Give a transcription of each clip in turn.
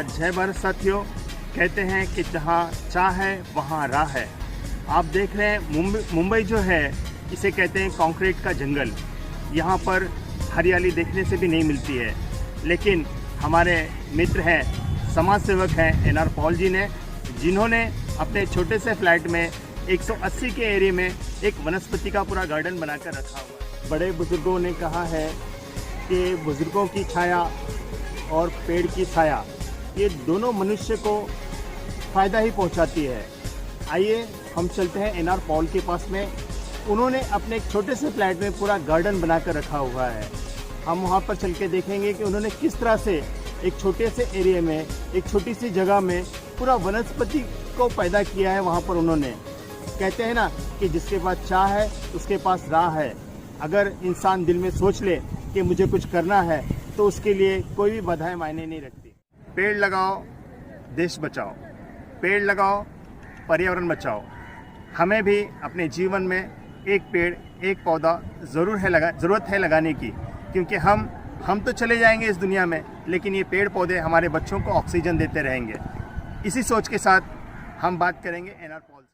जय भारत साथियों। कहते हैं कि जहाँ चाह है वहाँ राह है। आप देख रहे हैं मुंबई जो है इसे कहते हैं कंक्रीट का जंगल। यहाँ पर हरियाली देखने से भी नहीं मिलती है, लेकिन हमारे मित्र हैं, समाज सेवक हैं एनआर पॉल जी ने, जिन्होंने अपने छोटे से फ्लैट में 180 के एरिया में एक वनस्पति का पूरा गार्डन बनाकर रखा हुआ है। बड़े बुजुर्गों ने कहा है कि बुजुर्गों की छाया और पेड़ की छाया ये दोनों मनुष्य को फ़ायदा ही पहुंचाती है। आइए हम चलते हैं एनआर पॉल के पास में। उन्होंने अपने एक छोटे से फ्लैट में पूरा गार्डन बनाकर रखा हुआ है। हम वहां पर चल के देखेंगे कि उन्होंने किस तरह से एक छोटे से एरिया में, एक छोटी सी जगह में पूरा वनस्पति को पैदा किया है। वहाँ पर उन्होंने, कहते हैं ना कि जिसके पास चाह है उसके पास राह है। अगर इंसान दिल में सोच ले कि मुझे कुछ करना है तो उसके लिए कोई भी बाधाएं मायने नहीं रखती। पेड़ लगाओ, देश बचाओ। पेड़ लगाओ, पर्यावरण बचाओ। हमें भी अपने जीवन में एक पेड़, एक पौधा ज़रूरत है लगाने की, क्योंकि हम तो चले जाएंगे इस दुनिया में, लेकिन ये पेड़ पौधे हमारे बच्चों को ऑक्सीजन देते रहेंगे। इसी सोच के साथ हम बात करेंगे एनआर पॉल से।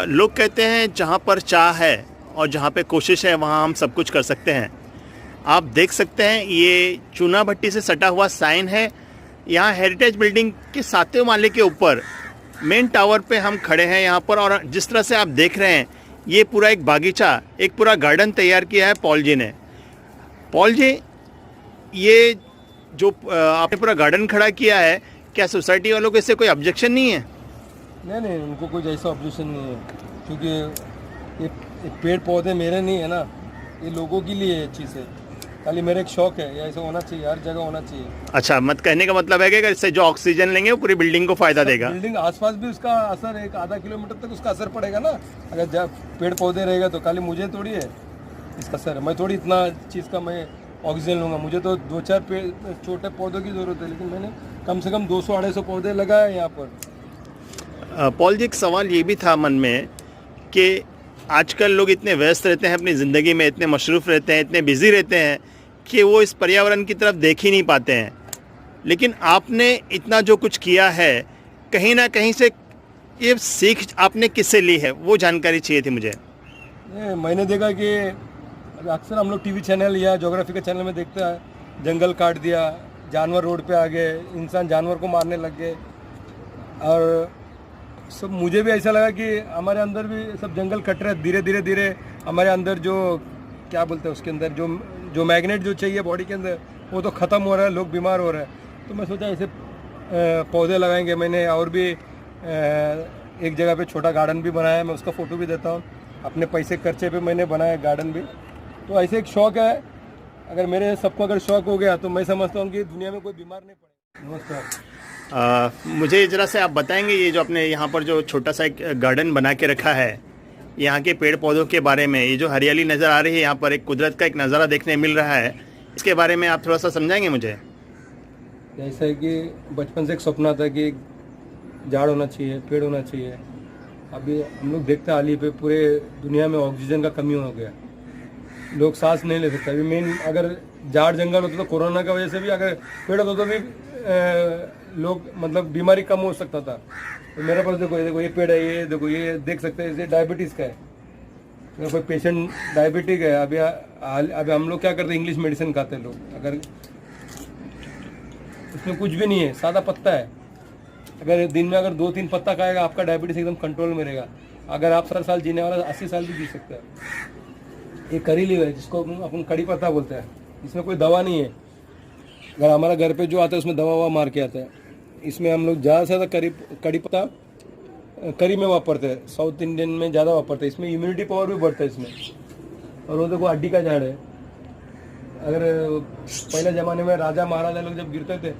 लोग कहते हैं जहाँ पर चाह है और जहाँ पे कोशिश है वहाँ हम सब कुछ कर सकते हैं। आप देख सकते हैं ये चूना भट्टी से सटा हुआ साइन है। यहाँ हेरिटेज बिल्डिंग के 7वें माले के ऊपर मेन टावर पे हम खड़े हैं यहाँ पर, और जिस तरह से आप देख रहे हैं ये पूरा एक बागीचा, एक पूरा गार्डन तैयार किया है पॉल जी ने। पॉल जी, ये जो आपने पूरा गार्डन खड़ा किया है, क्या सोसाइटी वालों को इससे कोई ऑब्जेक्शन नहीं है? नहीं, उनको कोई ऐसा ऑब्जेक्शन नहीं है, क्योंकि ये पेड़ पौधे मेरे नहीं है ना, ये लोगों के लिए ये चीज़ है। खाली मेरा एक शौक है, ये ऐसा होना चाहिए, हर जगह होना चाहिए। अच्छा, मत कहने का मतलब है कि इससे जो ऑक्सीजन लेंगे वो पूरी बिल्डिंग को फायदा देगा। बिल्डिंग आसपास भी उसका असर, एक आधा किलोमीटर तक उसका असर पड़ेगा ना। अगर जब पेड़ पौधे रहेगा तो खाली मुझे थोड़ी है इसका असर। मैं थोड़ी इतना चीज़ का मैं ऑक्सीजन लूँगा, मुझे तो 2-4 छोटे पौधों की ज़रूरत है, लेकिन मैंने कम से कम 200-250 पौधे लगाए यहाँ पर। पॉल जी, एक सवाल ये भी था मन में कि आजकल लोग इतने व्यस्त रहते हैं अपनी ज़िंदगी में, इतने मशरूफ़ रहते हैं, इतने बिज़ी रहते हैं कि वो इस पर्यावरण की तरफ देख ही नहीं पाते हैं। लेकिन आपने इतना जो कुछ किया है, कहीं ना कहीं से ये सीख आपने किससे ली है, वो जानकारी चाहिए थी मुझे। मैंने देखा कि अक्सर हम लोग टीवी चैनल या ज्योग्राफी के चैनल में देखते हैं, जंगल काट दिया, जानवर रोड पे आ गए, इंसान जानवर को मारने लग गए। और सब मुझे भी ऐसा लगा कि हमारे अंदर भी सब जंगल कट रहे, धीरे धीरे धीरे हमारे अंदर जो क्या बोलते हैं उसके अंदर जो मैग्नेट जो चाहिए बॉडी के अंदर वो तो ख़त्म हो रहा है, लोग बीमार हो रहे हैं। तो मैं सोचा ऐसे पौधे लगाएंगे। मैंने और भी एक जगह पे छोटा गार्डन भी बनाया है, मैं उसका फ़ोटो भी देता हूँ। अपने पैसे खर्चे पे मैंने बनाया गार्डन भी। तो ऐसे एक शौक़ है, अगर मेरे सबको अगर शौक़ हो गया तो मैं समझता हूँ कि दुनिया में कोई बीमार नहीं पड़ेगा। नमस्कार। मुझे ज़रा से आप बताएंगे ये जो आपने यहाँ पर जो छोटा सा एक गार्डन बना के रखा है, यहाँ के पेड़ पौधों के बारे में, ये जो हरियाली नज़र आ रही है, यहाँ पर एक कुदरत का एक नज़ारा देखने मिल रहा है, इसके बारे में आप थोड़ा सा समझाएंगे मुझे? ऐसा है कि बचपन से एक सपना था कि झाड़ होना चाहिए, पेड़ होना चाहिए। अभी हम लोग देखते हैं हाल ही पे पूरे दुनिया में ऑक्सीजन का कमी हो गया, लोग सांस नहीं ले सकते। अभी मेन अगर झाड़ जंगल होता तो कोरोना की वजह से भी अगर पेड़ होता तो भी लोग मतलब बीमारी कम हो सकता था। तो मेरे पास देखो ये पेड़ है, ये देखो ये देख सकते हैं, ये डायबिटीज़ का है। अगर कोई पेशेंट डायबिटिक है, अभी हम लोग क्या करते हैं, इंग्लिश मेडिसिन खाते हैं लोग। अगर उसमें कुछ भी नहीं है, सादा पत्ता है, अगर दिन में अगर 2-3 पत्ता खाएगा आपका डायबिटीज़ एकदम कंट्रोल में रहेगा। अगर आप 70 साल जीने वाला 80 साल भी जी सकता है। ये करी लीव है जिसको अपन कड़ी पत्ता बोलते हैं, इसमें कोई दवा नहीं है। अगर हमारा घर पे जो आता है उसमें दवा ववा मार के आता है। इसमें हम लोग ज़्यादा से ज़्यादा कड़ी पत्ता करी में वापरते हैं, साउथ इंडियन में ज़्यादा वापरते हैं। इसमें इम्यूनिटी पावर भी बढ़ता है इसमें। और वो देखो हड्डी का झाड़ है। अगर पहले ज़माने में राजा महाराजा लोग जब गिरते थे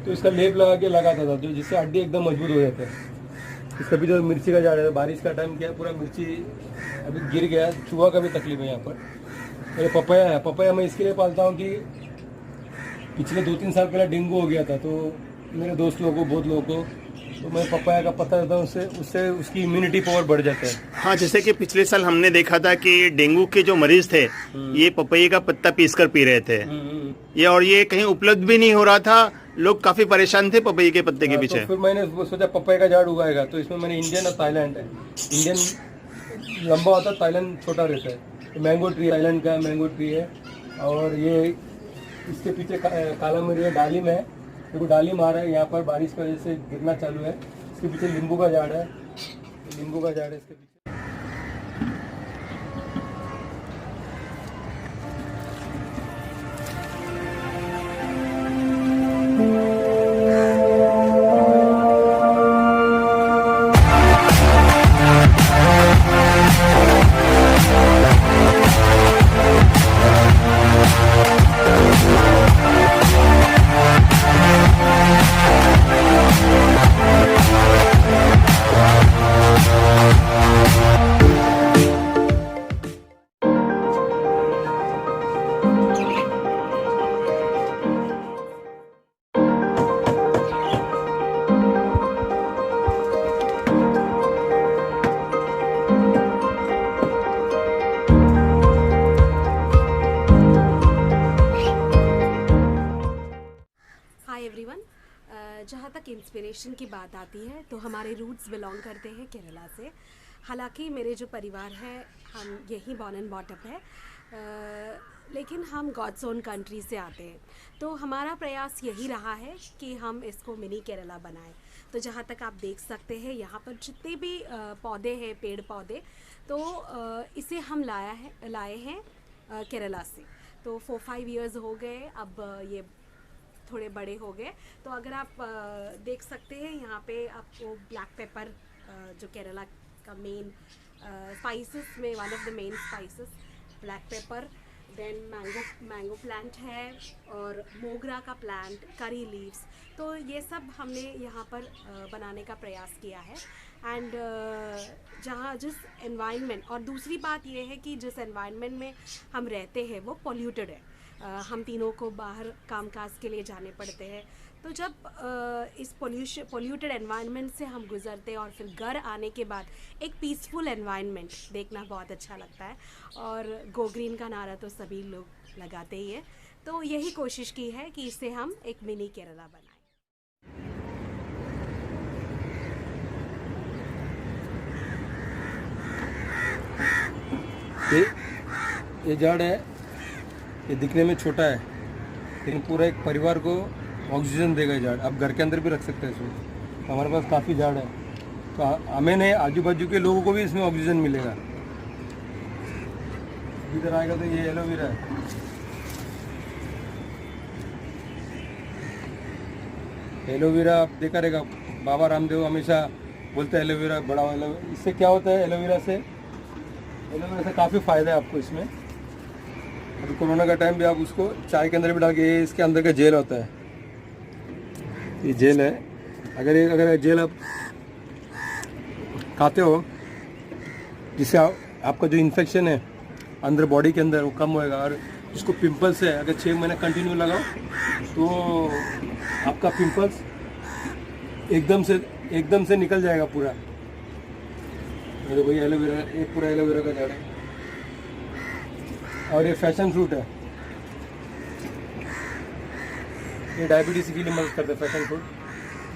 तो इसका लेप लगा के लगाता था, जो जिससे हड्डी एकदम मजबूत हो जाता है। इसका भी जो मिर्ची का झाड़ है, बारिश का टाइम क्या है, पूरा मिर्ची अभी गिर गया, चूहा का भी तकलीफ है यहाँ पर। मेरे पपाया है, पपाया मैं इसके लिए पालता हूँ कि पिछले 2-3 साल पहले डेंगू हो गया था, तो मेरे दोस्त लोगों को, बहुत लोगों को, तो मैं पपाया का पत्ता देता हूँ, उससे उसकी इम्यूनिटी पावर बढ़ जाता है। हाँ, जैसे कि पिछले साल हमने देखा था कि डेंगू के जो मरीज थे ये पपैये का पत्ता पीसकर पी रहे थे। ये और ये कहीं उपलब्ध भी नहीं हो रहा था, लोग काफी परेशान थे पपैये के पत्ते के पीछे। तो फिर मैंने सोचा पपैये का झाड़ उगाएगा, तो इसमें मैंने इंडियन और थाईलैंड है। इंडियन लंबा होता है, थाईलैंड छोटा रहता है। मैंगो ट्री थाईलैंड का मैंगो ट्री है। और ये इसके पीछे काला मिर्च है, डालिम है। देखो डालिम आ रहा है यहाँ पर, बारिश की वजह से गिरना चालू है। इसके पीछे नींबू का झाड़ है, नींबू का झाड़ है इसके पीछे। जहाँ तक इंस्पिरेशन की बात आती है तो हमारे रूट्स बिलोंग करते हैं केरला से। हालांकि मेरे जो परिवार है हम यहीं बॉर्न एंड बॉट अप है, लेकिन हम गॉड्स ओन कंट्री से आते हैं। तो हमारा प्रयास यही रहा है कि हम इसको मिनी केरला बनाएं। तो जहाँ तक आप देख सकते हैं यहाँ पर जितने भी पौधे हैं, पेड़ पौधे, तो इसे हम लाए हैं केरला से। तो 4-5 इयर्स हो गए, अब ये थोड़े बड़े हो गए। तो अगर आप देख सकते हैं यहाँ पे आपको ब्लैक पेपर, जो केरला का मेन स्पाइसेस में one of the main spices, black pepper, then mango plant है और मोगरा का प्लांट, करी लीव्स। तो ये सब हमने यहाँ पर बनाने का प्रयास किया है। एंड जहाँ जिस एनवायरनमेंट, और दूसरी बात ये है कि जिस एनवायरनमेंट में हम रहते हैं वो पॉल्यूटेड है। हम तीनों को बाहर कामकाज के लिए जाने पड़ते हैं। तो जब इस पॉल्यूटेड एनवायरनमेंट से हम गुज़रते हैं और फिर घर आने के बाद एक पीसफुल एनवायरनमेंट देखना बहुत अच्छा लगता है। और गो ग्रीन का नारा तो सभी लोग लगाते ही है। तो यही कोशिश की है कि इसे हम एक मिनी केरला बनाएं। ये झाड़ है, ये दिखने में छोटा है लेकिन पूरा एक परिवार को ऑक्सीजन देगा ये झाड़। आप घर के अंदर भी रख सकते हैं इसमें। तो हमारे पास काफ़ी झाड़ है, तो हमें नहीं, आजू बाजू के लोगों को भी इसमें ऑक्सीजन मिलेगा। इधर आएगा तो ये एलोवेरा है। एलोवेरा आप देखा रहेगा, बाबा रामदेव हमेशा बोलते हैं एलोवेरा बड़ा एलोवेरा। इससे क्या होता है, एलोवेरा से काफ़ी फ़ायदा है आपको इसमें। अभी कोरोना का टाइम भी आप उसको चाय के अंदर भी डाल के, ये इसके अंदर का जेल होता है, ये जेल है। अगर जेल आप खाते हो, जिससे आपका जो इन्फेक्शन है अंदर बॉडी के अंदर वो कम होएगा। और जिसको पिंपल्स है, अगर 6 महीने कंटिन्यू लगाओ तो आपका पिंपल्स एकदम से निकल जाएगा पूरा। मेरे को ये एलोवेरा, ये पूरा एलोवेरा का झाड़ है। और ये फैशन फ्रूट है, ये डायबिटीज़ के लिए मदद करता है फैशन फ्रूट,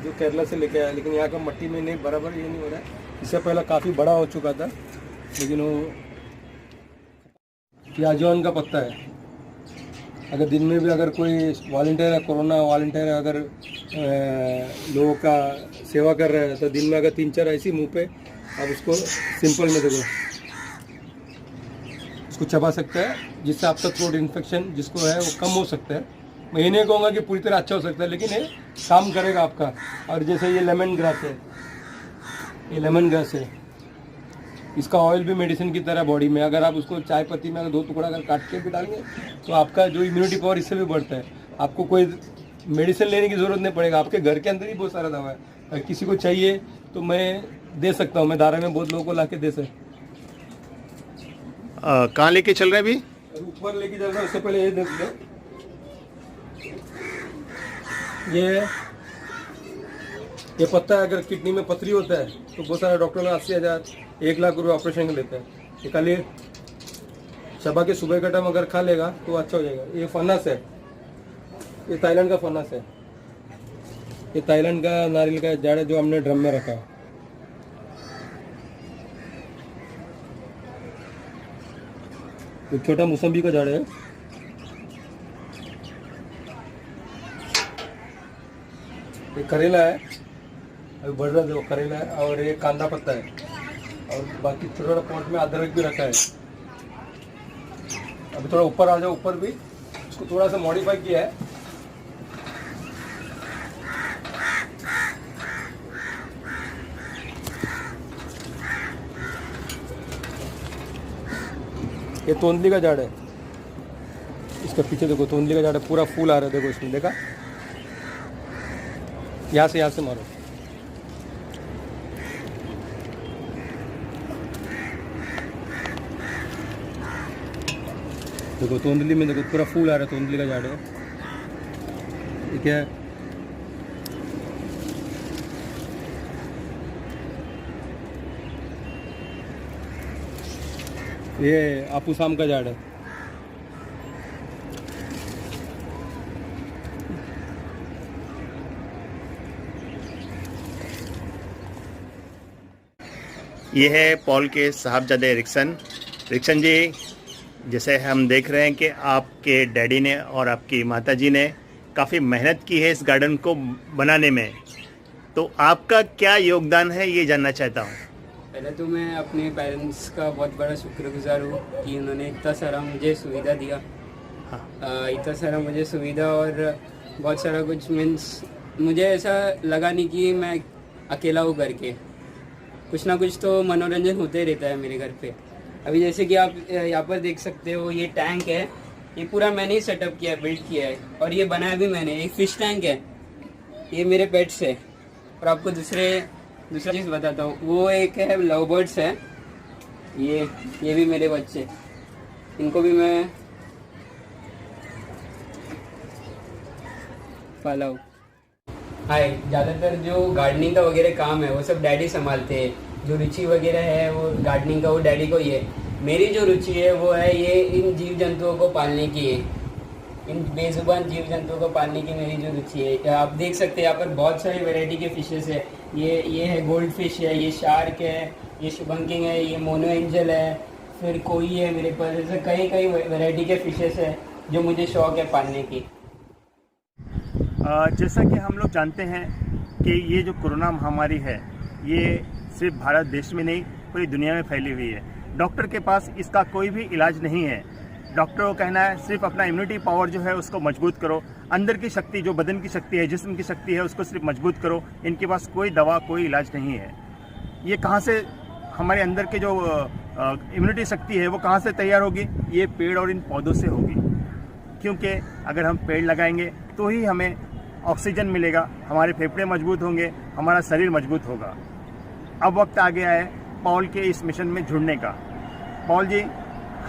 जो केरला से लेके आया। लेकिन यहाँ का मट्टी में नहीं, बराबर ये नहीं हो रहा है। इससे पहले काफ़ी बड़ा हो चुका था, लेकिन वो ये अजवाइन का पत्ता है। अगर दिन में भी अगर कोई वॉलंटियर है, कोरोना वॉलंटियर अगर लोगों का सेवा कर रहा है, तो दिन में अगर 3-4 ऐसी मुंह पे आप उसको सिंपल में देखो, उसको चबा सकते हैं, जिससे आपका थ्रोट इन्फेक्शन जिसको है वो कम हो सकता है। मैं ये नहीं कहूँगा कि पूरी तरह अच्छा हो सकता है, लेकिन ये काम करेगा आपका। और जैसे ये लेमन ग्रास है, ये लेमन ग्रास है, इसका ऑयल भी मेडिसिन की तरह बॉडी में, अगर आप उसको चाय पत्ती में अगर 2 टुकड़ा अगर काट के भी डालेंगे तो आपका जो इम्यूनिटी पावर इससे भी बढ़ता है। आपको कोई मेडिसिन लेने की ज़रूरत नहीं पड़ेगा, आपके घर के अंदर ही बहुत सारा दवा है। अगर किसी को चाहिए तो मैं दे सकता हूँ, मैं धारा में बहुत लोगों को ला के दे सकता। कहाँ लेके चल रहे हैं अभी? ऊपर लेके चल रहा है। उससे पहले ये देख लो, ये पत्ता अगर किडनी में पथरी होता है तो बहुत सारे डॉक्टर लोग 80,000 1 लाख रुपये ऑपरेशन के लेते हैं। ये खाली चबा के सुबह का टाइम अगर खा लेगा तो अच्छा हो जाएगा। ये फनस है, ये थाईलैंड का फनस है, ये थाईलैंड का नारियल का झाड़ है जो हमने ड्रम में रखा है। ये छोटा मौसम्बी का झाड़ है, ये करेला है, अभी बढ़ रहा है वो करेला है। और ये कांदा पत्ता है, और बाकी थोड़ा पॉट में अदरक भी रखा है। अभी थोड़ा ऊपर आ जाओ, ऊपर भी इसको थोड़ा सा मॉडिफाई किया है। ये तोंदली का झाड़ है, इसके पीछे देखो तोंदली का झाड़ है, पूरा फूल आ रहा है, देखो इसमें, देखा? यहाँ से मारो। देखो तोंदली में देखो पूरा फूल आ रहा है, तोंदली का झाड़ है। ये क्या है? ये आपूसाम का झाड़ है। ये है पॉल के साहबजादे रिक्सन जी। जैसे हम देख रहे हैं कि आपके डैडी ने और आपकी माताजी ने काफ़ी मेहनत की है इस गार्डन को बनाने में, तो आपका क्या योगदान है ये जानना चाहता हूँ। पहले तो मैं अपने पेरेंट्स का बहुत बड़ा शुक्रगुजार हूँ कि उन्होंने इतना सारा मुझे सुविधा दिया। इतना सारा मुझे सुविधा और बहुत सारा कुछ, मीन्स मुझे ऐसा लगा नहीं कि मैं अकेला हूँ करके। कुछ ना कुछ तो मनोरंजन होते ही रहता है मेरे घर पे। अभी जैसे कि आप यहाँ पर देख सकते हो, ये टैंक है, ये पूरा मैंने ही सेटअप किया है, बिल्ड किया है, और ये बनाया भी मैंने। एक फिश टैंक है, ये मेरे पेट्स है। और आपको दूसरा चीज़ बताता हूँ, वो एक है लव बर्ड्स है, ये भी मेरे बच्चे, इनको भी मैं पाला हूँ। हाय, ज़्यादातर जो गार्डनिंग का वगैरह काम है वो सब डैडी संभालते हैं। जो रुचि वगैरह है वो गार्डनिंग का, वो डैडी को ही है। मेरी जो रुचि है वो है ये इन जीव जंतुओं को पालने की है, इन बेजुबान जीव जंतुओं को पालने की मेरी जो रुचि है। आप देख सकते हैं यहाँ पर बहुत सारी वैरायटी के फिशेस है। ये है गोल्ड फिश है, ये शार्क है, ये शुभंकिंग है, ये मोनो एंजल है, फिर कोई है मेरे पास। ऐसे कई वैरायटी के फिशेस है जो मुझे शौक है पालने की। जैसा कि हम लोग जानते हैं कि ये जो कोरोना महामारी है ये सिर्फ भारत देश में नहीं पूरी दुनिया में फैली हुई है। डॉक्टर के पास इसका कोई भी इलाज नहीं है। डॉक्टर को कहना है सिर्फ अपना इम्यूनिटी पावर जो है उसको मजबूत करो, अंदर की शक्ति जो बदन की शक्ति है, जिस्म की शक्ति है, उसको सिर्फ मजबूत करो। इनके पास कोई दवा कोई इलाज नहीं है। ये कहाँ से हमारे अंदर के जो इम्यूनिटी शक्ति है वो कहाँ से तैयार होगी? ये पेड़ और इन पौधों से होगी, क्योंकि अगर हम पेड़ लगाएंगे तो ही हमें ऑक्सीजन मिलेगा, हमारे फेफड़े मजबूत होंगे, हमारा शरीर मजबूत होगा। अब वक्त आ गया है पॉल के इस मिशन में जुड़ने का। पॉल जी,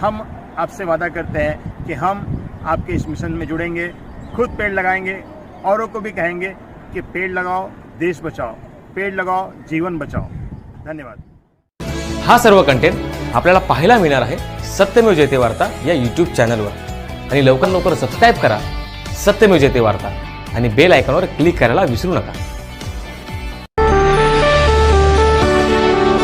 हम आपसे वादा करते हैं कि हम आपके इस मिशन में जुड़ेंगे, खुद पेड़ लगाएंगे, औरों को भी कहेंगे कि पेड़ लगाओ देश बचाओ, पेड़ लगाओ जीवन बचाओ। धन्यवाद। हा सर्व कंटेंट आपल्याला पाहायला मिळणार आहे सत्यमेव जयते वार्ता या यूट्यूब चॅनलवर आणि लवकर सबस्क्राईब करा सत्यमेव जयते वार्ता आणि बेल आयकॉनवर क्लिक करायला विसरू नका।